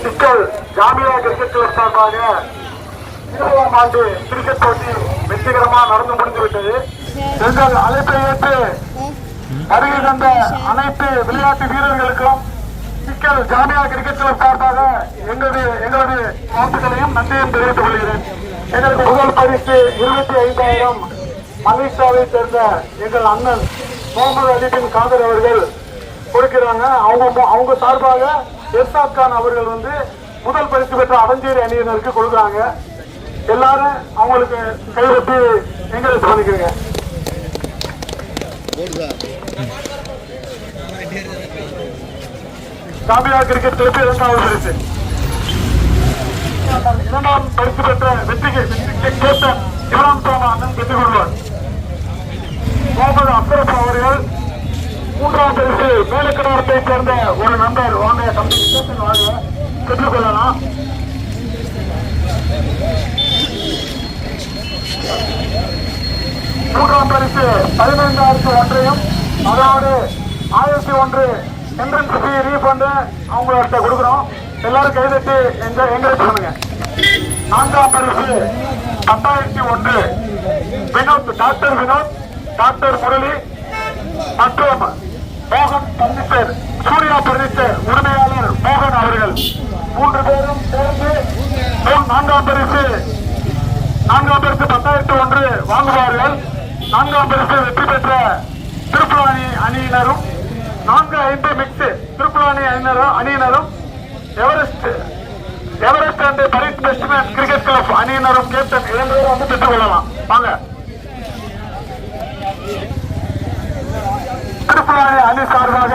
சிக்கல் Jamia cricket club சார்பாக 20ஆம் ஆண்டு கிரிக்கெட் போட்டி வெற்றிகரமாக நடந்து முடிந்துவிட்டது. எங்கள் அழைப்பை ஏற்று வருகை தந்த அனைத்து விளையாட்டு வீரர்களுக்கும் சிக்கல் ஜாமியா கிரிக்கெட் கிளப் சார்பாக எங்களது வாழ்த்துக்களையும் நன்றியும் தெரிவித்துக் கொள்கிறேன். எங்களுக்கு முதல் பரிசு 25,000 மலேசியாவை சேர்ந்த எங்கள் அண்ணன் முகமது அலி பின் காதர் அவர்கள் கொடுக்கிறாங்க. அவங்க சார்பாக எர்சாத் கான் அவர்கள் முதல் பரிசு பெற்ற அடஞ்சேரி அணியினருக்கு கொடுக்குறாங்க. எல்லாரும் அவங்களுக்கு கைவிட்டு எங்களுக்கு பண்ணிக்கிறீங்க. ஜாமியா கிரிக்கெட் கிளப் 2வது பரிசு. 2ஆம் பரிசு பெற்ற வெற்றிக்கு கேப்டன் இப்ராஹிம் தாமா அண்ணன் பெற்றுக் கொள்வார். முகமது அப்சரப் அவர்கள் 3ஆம் பரிசு மேலக்கடாரத்தை சேர்ந்த ஒரு நண்பர் வாங்க தம்பி கேப்டன் வாங்க பெற்றுக் கொள்ளலாம். 3ஆம் பரிசு 15,000 ஒன்றையும் அதாவது 1001 என்ட்ரன்ஸ் ஃபீ ரீஃபண்ட் அவங்கள்ட்ட கொடுக்குறோம். எல்லாரும் கைதட்டி என்கரேஜ் பண்ணுங்க. 4ஆம் பரிசு 10,001 வினோத் டாக்டர் வினோத் டாக்டர் முரளி மற்றும் மோகன் பர்னிச்சர் சூர்யா பர்னிச்சர் உரிமையாளர் மோகன் அவர்கள் 3 பேரும் சேர்ந்து 4ஆம் பரிசு 10,001 வாங்குவார்கள். 4ஆம் பரிசு வெற்றி பெற்ற திருப்புலானி அணியினரும் 4-5 மிக்ஸ் திருப்புலானி அணியினரும் Everest and Farid bestman cricket club அணியினரும் கேப்டன் 2 பேரும் பெற்றுக் கொள்ளலாம். வாங்க. திருப்புலானி அணி சார்பாக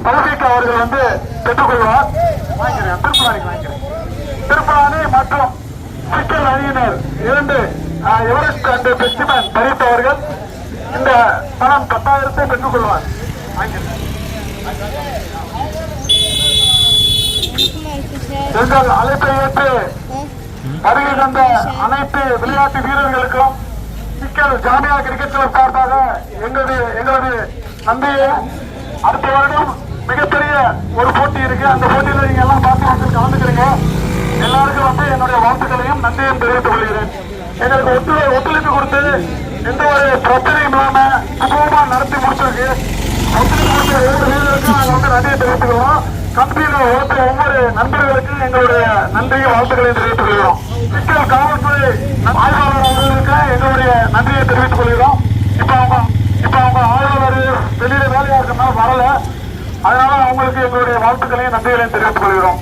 தௌஃபீக் அவர்கள் பெற்றுக் கொள்வார். திருப்புலானி மற்றும் சிக்கல் அணியினர் 2 எவரெஸ்ட் அண்ட் பெஸ்ட்மேன் பரித் அவர்கள் இந்த பணம் 10,000 பெற்றுக் கொள்வார். எங்கள் அழைப்பை ஏற்று வருகை தந்த அனைத்து விளையாட்டு வீரர்களுக்கும் சிக்கல் ஜாமியா கிரிக்கெட் கிளப் சார்பாக எங்களது நன்றியை. அடுத்த வருடம் மிகப்பெரிய ஒரு போட்டி இருக்கு. அந்த போட்டியில நீங்க எல்லாம் பார்த்து கலந்துக்கிறீங்க. எல்லாருக்கும் என்னுடைய வாழ்த்துக்களையும் நன்றியும் தெரிவித்துக் கொள்கிறேன். எங்களுக்கு ஒத்துழைப்பு கொடுத்து எந்த ஒரு பிரச்சனையும் இல்லாம சுபமா நடத்தி முடிச்சிருக்கு. ஒத்துழைப்பு கொடுத்த 2 வீரர்களுக்கும் நாங்கள் நன்றியை தெரிவித்துக்கிறோம். கம்பெனியில ஒவ்வொரு நண்பர்களுக்கும் எங்களுடைய நன்றியும் வாழ்த்துக்களையும் தெரிவித்துக் கொள்கிறோம். சிக்கல் காவல்துறை ஆய்வாளர் அவர்களுக்கு எங்களுடைய நன்றியை தெரிவித்துக் கொள்கிறோம். இப்ப அவங்க ஆய்வாளர் வெளியில வேலையா இருக்கனால வரல. அதனால அவங்களுக்கு எங்களுடைய வாழ்த்துக்களையும் நன்றிகளையும் தெரிவித்துக் கொள்கிறோம்.